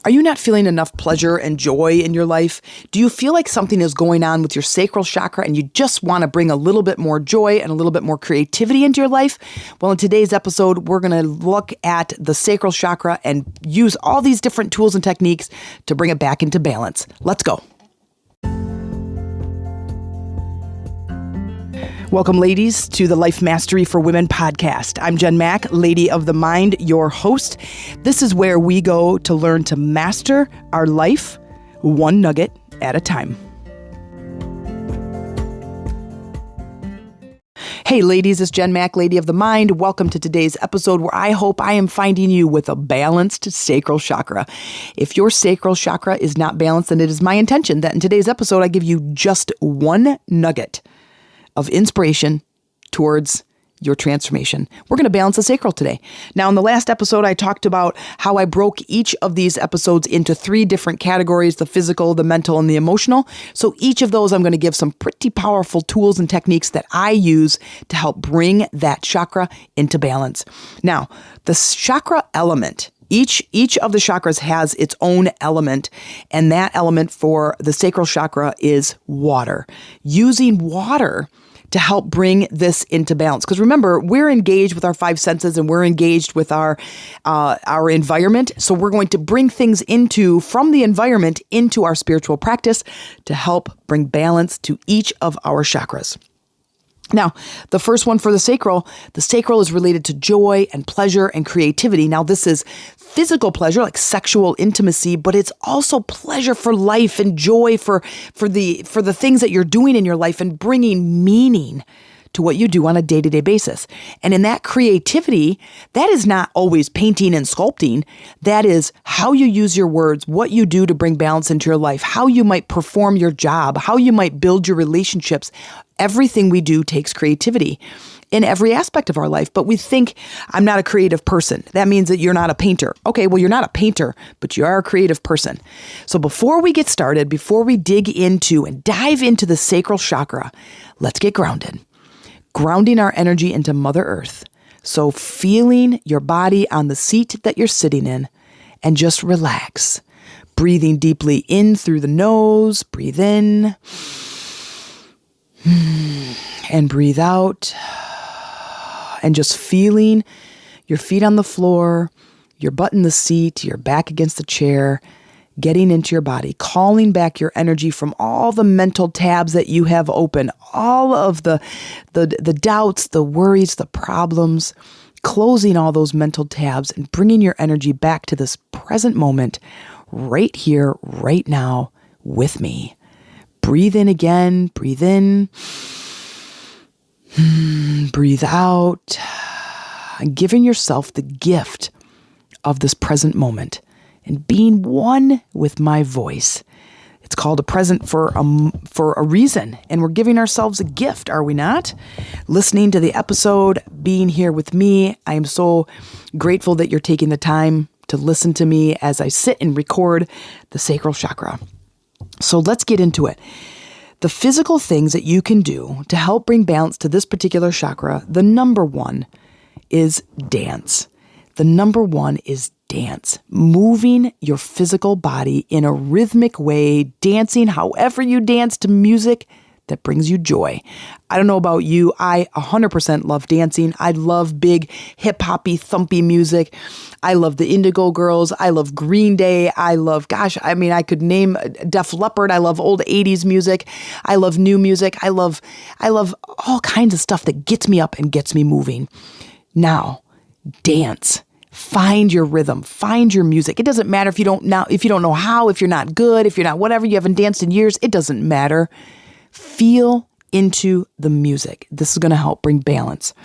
Are you not feeling enough pleasure and joy in your life? Do you feel like something is going on with your sacral chakra and you just want to bring a little bit more joy and a little bit more creativity into your life? Well, in today's episode, we're going to look at the sacral chakra and use all these different tools and techniques to bring it back into balance. Let's go. Welcome, ladies, to the Life Mastery for Women podcast. I'm Jen Mack, Lady of the Mind, your host. This is where we go to learn to master our life one nugget at a time. Hey, ladies, it's Jen Mack, Lady of the Mind. Welcome to today's episode where I hope I am finding you with a balanced sacral chakra. If your sacral chakra is not balanced, then it is my intention that in today's episode, I give you just one nugget of inspiration towards your transformation. We're going to balance the sacral today. Now, in the last episode, I talked about how I broke each of these episodes into 3 different categories: the physical, the mental, and the emotional. So each of those, I'm going to give some pretty powerful tools and techniques that I use to help bring that chakra into balance. Now, the chakra element, each of the chakras has its own element, and that element for the sacral chakra is water. Using water to help bring this into balance. Because remember, we're engaged with our 5 senses and we're engaged with our environment. So we're going to bring things from the environment into our spiritual practice to help bring balance to each of our chakras. Now, the first one for the sacral is related to joy and pleasure and creativity. Now, this is physical pleasure, like sexual intimacy, but it's also pleasure for life and joy for the things that you're doing in your life and bringing meaning to what you do on a day-to-day basis. And in that creativity, that is not always painting and sculpting. That is how you use your words, what you do to bring balance into your life, how you might perform your job, how you might build your relationships. Everything we do takes creativity in every aspect of our life. But we think, I'm not a creative person. That means that you're not a painter. Okay, well, you're not a painter, but you are a creative person. So before we get started, before we dig into and dive into the sacral chakra, let's get grounded. Grounding our energy into Mother Earth. So feeling your body on the seat that you're sitting in and just relax. Breathing deeply in through the nose. Breathe in. And breathe out. And just feeling your feet on the floor, your butt in the seat, your back against the chair, getting into your body, calling back your energy from all the mental tabs that you have open, all of the doubts, the worries, the problems, closing all those mental tabs and bringing your energy back to this present moment, right here, right now, with me. Breathe in again, breathe in, breathe out, and giving yourself the gift of this present moment and being one with my voice. It's called a present for a reason, and we're giving ourselves a gift, are we not? Listening to the episode, being here with me. I am so grateful that you're taking the time to listen to me as I sit and record the sacral chakra. So let's get into it. The physical things that you can do to help bring balance to this particular chakra, the number one is dance. The number one is dance, moving your physical body in a rhythmic way, dancing however you dance to music that brings you joy. I don't know about you. I 100% love dancing. I love big hip-hoppy, thumpy music. I love the Indigo Girls. I love Green Day. I could name Def Leppard. I love old 80s music. I love new music. I love all kinds of stuff that gets me up and gets me moving. Now, dance. Find your rhythm, find your music. It doesn't matter if you don't know how, if you're not good, if you're not whatever, you haven't danced in years, it doesn't matter. Feel into the music. This is going to help bring balance.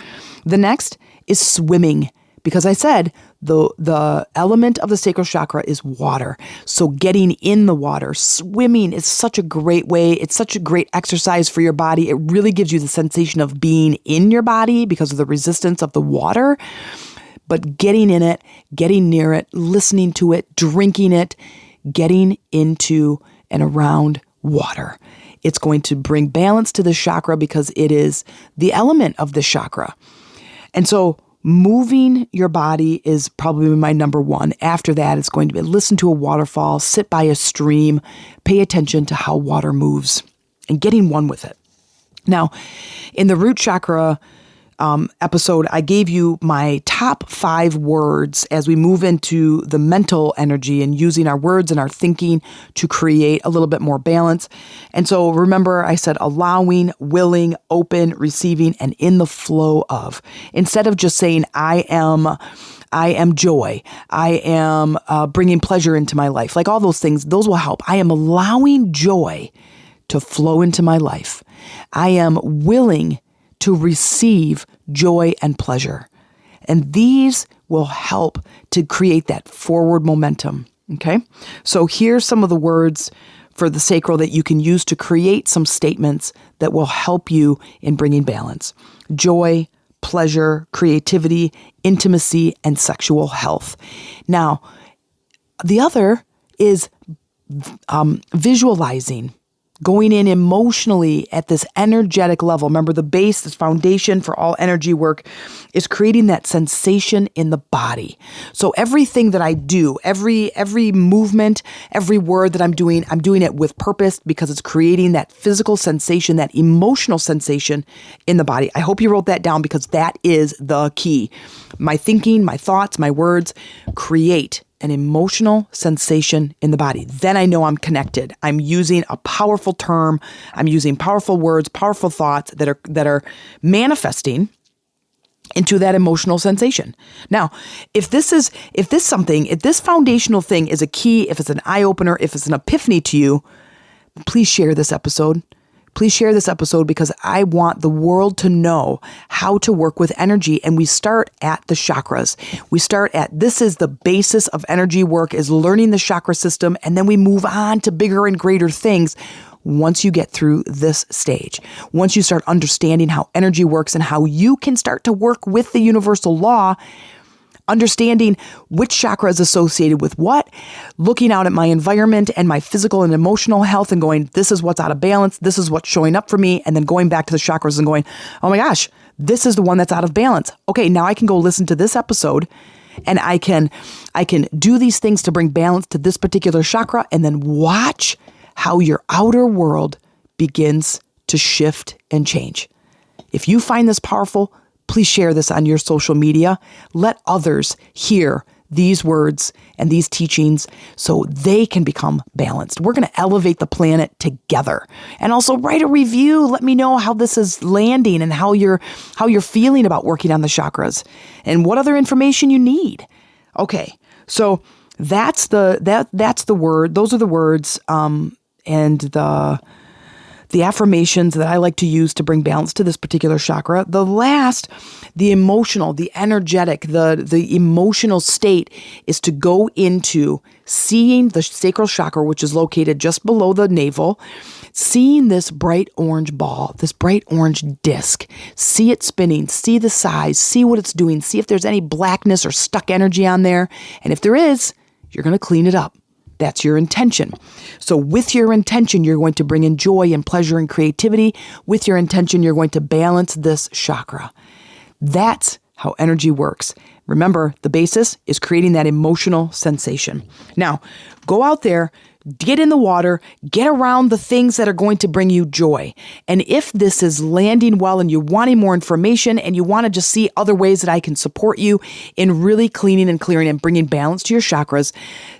The next is swimming, because I said the element of the sacral chakra is water. So getting in the water, swimming is such a great way. It's such a great exercise for your body. It really gives you the sensation of being in your body because of the resistance of the water. But getting in it, getting near it, listening to it, drinking it, getting into and around water. It's going to bring balance to the chakra because it is the element of the chakra. And so moving your body is probably my number one. After that, it's going to be listen to a waterfall, sit by a stream, pay attention to how water moves, and getting one with it. Now, in the root chakra episode, I gave you my top 5 words as we move into the mental energy and using our words and our thinking to create a little bit more balance. And so remember, I said allowing, willing, open, receiving, and in the flow of. Instead of just saying, I am joy. I am bringing pleasure into my life. Like all those things, those will help. I am allowing joy to flow into my life. I am willing to receive joy and pleasure. And these will help to create that forward momentum. Okay? So here's some of the words for the sacral that you can use to create some statements that will help you in bringing balance. Joy, pleasure, creativity, intimacy, and sexual health. Now, the other is visualizing, going in emotionally at this energetic level. Remember, the base, this foundation for all energy work, is creating that sensation in the body. So everything that I do, every movement, every word that I'm doing it with purpose because it's creating that physical sensation, that emotional sensation in the body. I hope you wrote that down because that is the key. My thinking, my thoughts, my words create an emotional sensation in the body. Then I know I'm connected. I'm using a powerful term. I'm using powerful words, powerful thoughts that are manifesting into that emotional sensation. Now, if this foundational thing is a key, if it's an eye opener, if it's an epiphany to you, please share this episode. Please share this episode because I want the world to know how to work with energy. And we start at the chakras. We start at, this is the basis of energy work, is learning the chakra system. And then we move on to bigger and greater things once you get through this stage. Once you start understanding how energy works and how you can start to work with the universal law, understanding which chakra is associated with what, looking out at my environment and my physical and emotional health and going, this is what's out of balance, this is what's showing up for me, and then going back to the chakras and going, oh my gosh, this is the one that's out of balance. Okay, now I can go listen to this episode and I can do these things to bring balance to this particular chakra and then watch how your outer world begins to shift and change. If you find this powerful, please share this on your social media. Let others hear these words and these teachings so they can become balanced. We're going to elevate the planet together. And also write a review. Let me know how this is landing and how you're feeling about working on the chakras and what other information you need. Okay, so that's the word. Those are the words and the affirmations that I like to use to bring balance to this particular chakra. The last, the emotional, the energetic, the emotional state is to go into seeing the sacral chakra, which is located just below the navel, seeing this bright orange ball, this bright orange disc, see it spinning, see the size, see what it's doing, see if there's any blackness or stuck energy on there. And if there is, you're going to clean it up. That's your intention. So with your intention, you're going to bring in joy and pleasure and creativity. With your intention, you're going to balance this chakra. That's how energy works. Remember, the basis is creating that emotional sensation. Now, go out there, get in the water, get around the things that are going to bring you joy. And if this is landing well and you're wanting more information and you want to just see other ways that I can support you in really cleaning and clearing and bringing balance to your chakras,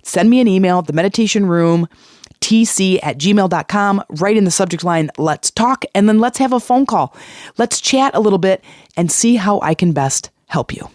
send me an email, themeditationroomtc@gmail.com, write in the subject line, let's talk, and then let's have a phone call. Let's chat a little bit and see how I can best help you.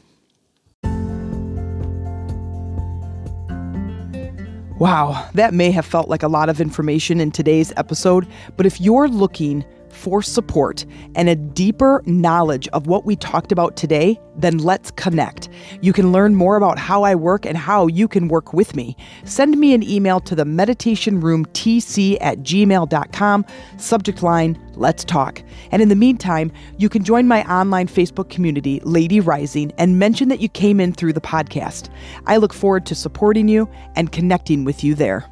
Wow, that may have felt like a lot of information in today's episode, but if you're looking for support and a deeper knowledge of what we talked about today, then let's connect. You can learn more about how I work and how you can work with me. Send me an email to themeditationroomtc@gmail.com, subject line, let's talk. And in the meantime, you can join my online Facebook community, Lady Rising, and mention that you came in through the podcast. I look forward to supporting you and connecting with you there.